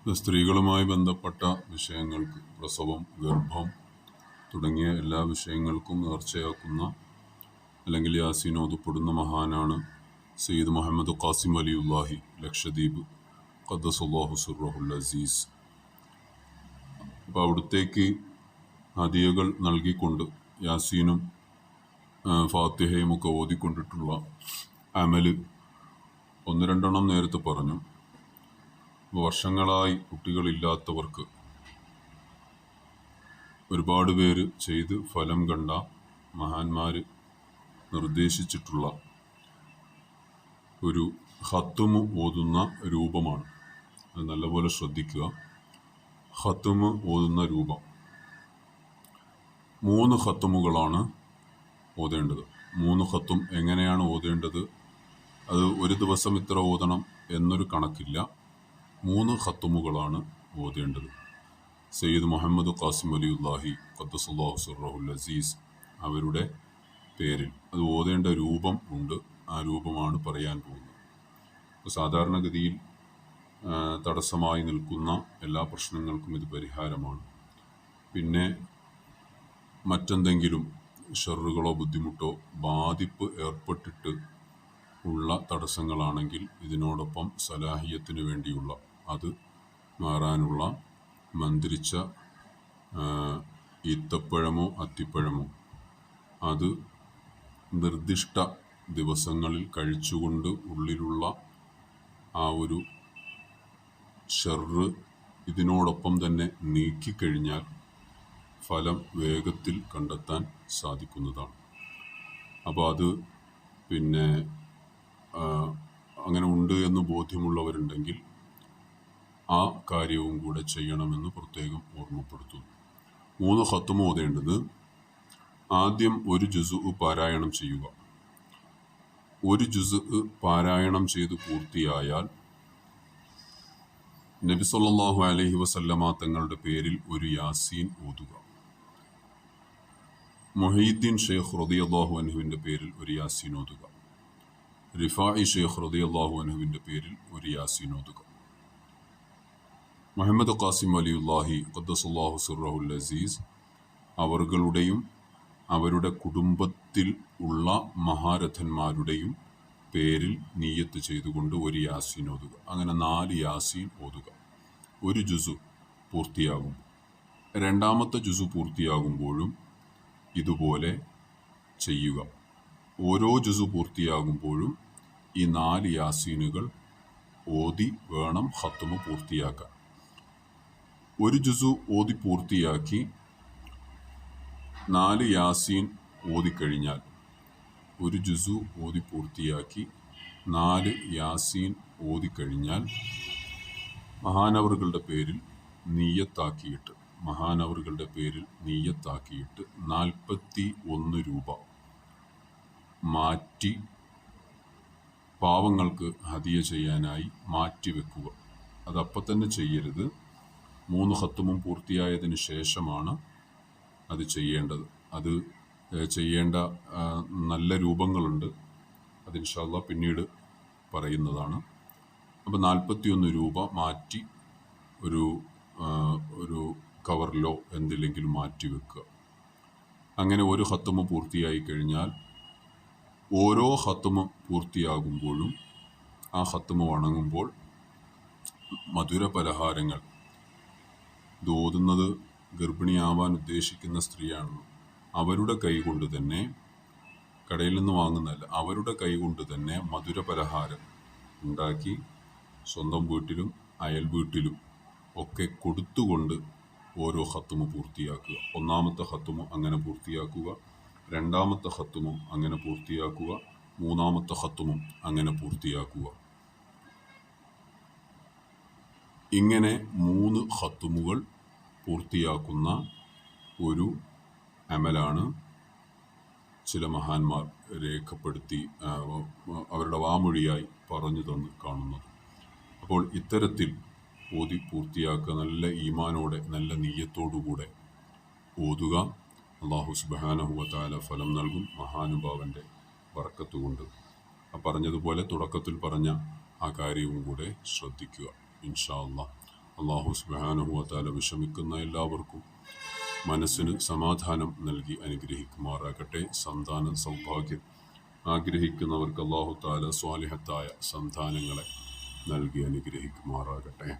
സ്ത്രീകളുമായി ബന്ധപ്പെട്ട വിഷയങ്ങൾക്ക് പ്രസവം, ഗർഭം തുടങ്ങിയ എല്ലാ വിഷയങ്ങൾക്കും നേർച്ചയാക്കുന്ന അല്ലെങ്കിൽ യാസീൻ ഓതപ്പെടുന്ന മഹാനാണ് സയ്യിദ് മുഹമ്മദ് ഖാസിം വലിയുല്ലാഹി ലക്ഷദ്വീപ് ഖദ്ദസല്ലാഹു സിർറഹുൽ അസീസ്. അപ്പോൾ അവിടുത്തേക്ക് ഹദിയകൾ നൽകിക്കൊണ്ട് യാസീനും ഫാത്തിഹയും ഒക്കെ ഓതിക്കൊണ്ടിട്ടുള്ള അമല് ഒന്ന് രണ്ടെണ്ണം നേരത്തെ പറഞ്ഞു. വർഷങ്ങളായി കുട്ടികളില്ലാത്തവർക്ക് ഒരുപാട് പേര് ചെയ്ത് ഫലം കണ്ട മഹാന്മാർ നിർദ്ദേശിച്ചിട്ടുള്ള ഒരു ഖത്തുമ് ഓതുന്ന രൂപമാണ്. അത് നല്ലപോലെ ശ്രദ്ധിക്കുക. ഖത്തുമ് ഓതുന്ന രൂപം 3 ഖത്തുമുകളാണ് ഓതേണ്ടത്. 3 ഖത്തും എങ്ങനെയാണ് ഓതേണ്ടത്? അത് ഒരു ദിവസം ഇത്ര ഓതണം എന്നൊരു കണക്കില്ല. 3 ഖത്തുമുകളാണ് ഓതേണ്ടത്. സയ്യിദ് മുഹമ്മദ് ഖാസിം വലിയുല്ലാഹി ഖദ്ദസല്ലാഹു സിർറഹുൽ അസീസ് അവരുടെ പേരിൽ അത് ഓതേണ്ട രൂപം ഉണ്ട്. ആ രൂപമാണ് പറയാൻ പോകുന്നത്. അപ്പോൾ സാധാരണഗതിയിൽ തടസ്സമായി നിൽക്കുന്ന എല്ലാ പ്രശ്നങ്ങൾക്കും ഇത് പരിഹാരമാണ്. പിന്നെ മറ്റെന്തെങ്കിലും ഷർറുകളോ ബുദ്ധിമുട്ടോ ബാധിപ്പ് ഏർപ്പെട്ടിട്ട് ഉള്ള തടസ്സങ്ങളാണെങ്കിൽ ഇതിനോടൊപ്പം സലാഹിയത്തിന് വേണ്ടിയുള്ള അത് മാറാനുള്ള മന്ത്രിച്ച ഈത്തപ്പഴമോ അത്തിപ്പഴമോ അത് നിർദ്ദിഷ്ട ദിവസങ്ങളിൽ കഴിച്ചുകൊണ്ട് ഉള്ളിലുള്ള ആ ഒരു ഷർറ് ഇതിനോടൊപ്പം തന്നെ നീക്കിക്കഴിഞ്ഞാൽ ഫലം വേഗത്തിൽ കണ്ടെത്താൻ സാധിക്കുന്നതാണ്. അപ്പോൾ അത് പിന്നെ അങ്ങനെ ഉണ്ട് എന്ന് ബോധ്യമുള്ളവരുണ്ടെങ്കിൽ ആ കാര്യവും കൂടെ ചെയ്യണമെന്ന് പ്രത്യേകം ഓർമ്മപ്പെടുത്തുന്നു. 3 ഖത്തുമ് ഓതേണ്ടത്: ആദ്യം ഒരു ജുസ്ഉ പാരായണം ചെയ്യുക. ഒരു ജുസ്ഉ പാരായണം ചെയ്ത് പൂർത്തിയായാൽ നബി സല്ലല്ലാഹു അലൈഹി വസല്ലമ തങ്ങളുടെ പേരിൽ ഒരു യാസീൻ ഓതുക. മുഹീദ്ദീൻ ഷെയ്ഖ് റളിയല്ലാഹു അൻഹുവിൻ്റെ പേരിൽ ഒരു യാസീൻ ഓതുക. റിഫാഇ ഷെയ്ഖ് റളിയല്ലാഹു അൻഹുവിൻ്റെ പേരിൽ ഒരു യാസീൻ ഓതുക. മുഹമ്മദ് ഖാസിം വലിയുല്ലാഹി ഖദ്ദസല്ലാഹു സിർറഹുൽ അസീസ് അവர்களுടെയും അവരുടെ കുടുംബത്തിൽ ഉള്ള മഹാരഥന്മാരുടെയും പേരിൽ നിയ്യത്ത് ചെയ്തുകൊണ്ട് ഒരു യാസീൻ ഓതുക. അങ്ങനെ 4 യാസീൻ ഓതുക. ഒരു ജുസു പൂർത്തിയാകും. രണ്ടാമത്തെ ജുസു പൂർത്തിയാകുമ്പോഴും ഇതുപോലെ ചെയ്യുക. ഓരോ ജുസു പൂർത്തിയാകുമ്പോഴും ഈ 4 യാസീനുകൾ ഓതി വേണം ഖത്തുമ് പൂർത്തിയാക്കാൻ. ഒരു ജുസു ഓതി പൂർത്തിയാക്കി 4 യാസീൻ ഓതിക്കഴിഞ്ഞാൽ ഒരു ജുസു ഓതി പൂർത്തിയാക്കി 4 യാസീൻ ഓതിക്കഴിഞ്ഞാൽ മഹാനവറുകളുടെ പേരിൽ നിയ്യത്താക്കിയിട്ട് 41 രൂപ മാറ്റി പാവങ്ങൾക്ക് ഹദിയ ചെയ്യാനായി മാറ്റിവെക്കുക. അതപ്പം തന്നെ ചെയ്യരുത്. 3 ഖത്തുമും പൂർത്തിയായതിന് ശേഷമാണ് അത് ചെയ്യേണ്ടത്. അത് ചെയ്യേണ്ട നല്ല രൂപങ്ങളുണ്ട്. അത് ഇൻഷാ അല്ലാഹ് പിന്നീട് പറയുന്നതാണ്. അപ്പോൾ 41 രൂപ മാറ്റി ഒരു കവറിലോ എന്തിലെങ്കിലും മാറ്റി വെക്കുക. അങ്ങനെ ഒരു ഖത്തുമ് പൂർത്തിയായി കഴിഞ്ഞാൽ ഓരോ ഖത്തുമ് പൂർത്തിയാകുമ്പോഴും ആ ഖത്തുമ് വണങ്ങുമ്പോൾ മധുര പലഹാരങ്ങൾ ഇത് ഓതുന്നത് ഗർഭിണിയാവാൻ ഉദ്ദേശിക്കുന്ന സ്ത്രീയാണല്ലോ. അവരുടെ കൈകൊണ്ട് തന്നെ, കടയിൽ നിന്ന് വാങ്ങുന്നതല്ല, അവരുടെ കൈകൊണ്ട് തന്നെ മധുര പലഹാരം ഉണ്ടാക്കി സ്വന്തം വീട്ടിലും അയൽ വീട്ടിലും ഒക്കെ കൊടുത്തുകൊണ്ട് ഓരോ ഖത്തുമ് പൂർത്തിയാക്കുക. 1-ാമത്തെ ഖത്തുമ് അങ്ങനെ പൂർത്തിയാക്കുക, 2-ാമത്തെ ഖത്തുമും അങ്ങനെ പൂർത്തിയാക്കുക, 3-ാമത്തെ ഖത്തുമും അങ്ങനെ പൂർത്തിയാക്കുക. ഇങ്ങനെ 3 ഖത്തുമുകൾ പൂർത്തിയാക്കുന്ന ഒരു അമലാണ് ചില മഹാന്മാർ രേഖപ്പെടുത്തി അവരുടെ വാമൊഴിയായി പറഞ്ഞു തന്ന് കാണുന്നത്. അപ്പോൾ ഇത്തരത്തിൽ ഓതി പൂർത്തിയാക്കുക. നല്ല ഈമാനോടെ നല്ല നിയ്യത്തോടുകൂടെ ഓതുക. അല്ലാഹു സുബ്ഹാനഹു വ തആല ഫലം നൽകും മഹാനുഭാവൻ്റെ ബർക്കത്ത് കൊണ്ട്. പറഞ്ഞതുപോലെ തുടക്കത്തിൽ പറഞ്ഞ ആ കാര്യവും കൂടെ ശ്രദ്ധിക്കുക ഇൻഷാ അല്ലാഹ്. അള്ളാഹു സുബ്ഹാനഹു വ തആല വിഷമിക്കുന്ന എല്ലാവർക്കും മനസ്സിന് സമാധാനം നൽകി അനുഗ്രഹിക്കുമാറാകട്ടെ. സന്താന സൗഭാഗ്യം ആഗ്രഹിക്കുന്നവർക്ക് അള്ളാഹു തആല സ്വാലിഹത്തായ സന്താനങ്ങളെ നൽകി അനുഗ്രഹിക്കുമാറാകട്ടെ.